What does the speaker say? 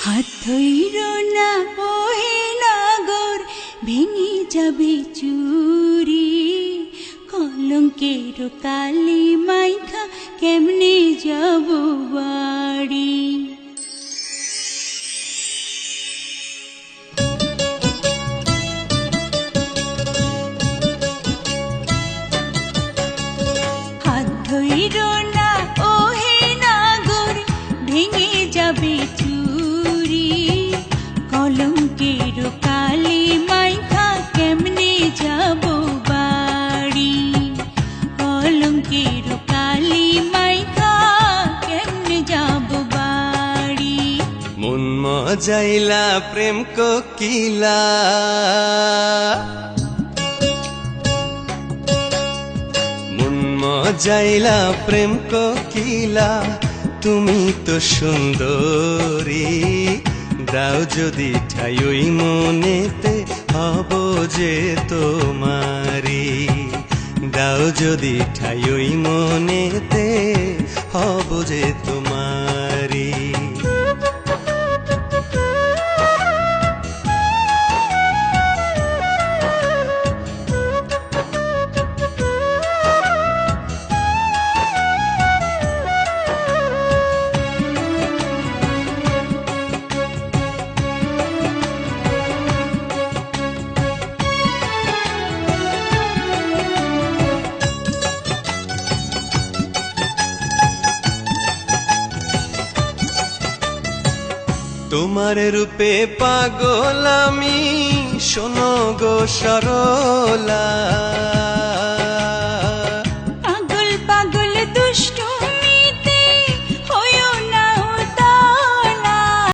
হাত ধইরো না ওহে নাগর, ভেঙে যাবে চুরি। কলঙ্কের কালি মাইখা কেমনে যাব বাড়ি। হাত ধইরো না ওহে নাগর, ভেঙে যাবে চুরি। কলঙ্কের কালি মাইখা কেমনে যাব বাড়ি। কলঙ্কের কালি মাইখা কেমনে যাব বাড়ি। মন মজাইলা প্রেম কোকিলা, মন মজাইলা প্রেম কোকিলা, তুমি তো সুন্দরী। দাও যদি ঠাই ওই মনেতে হব যে তোমারি। দাও যদি ঠাই ওই মনেতে হব যে তোমারি। তোমার রূপে পাগল আমি, শোনো গো সরলা।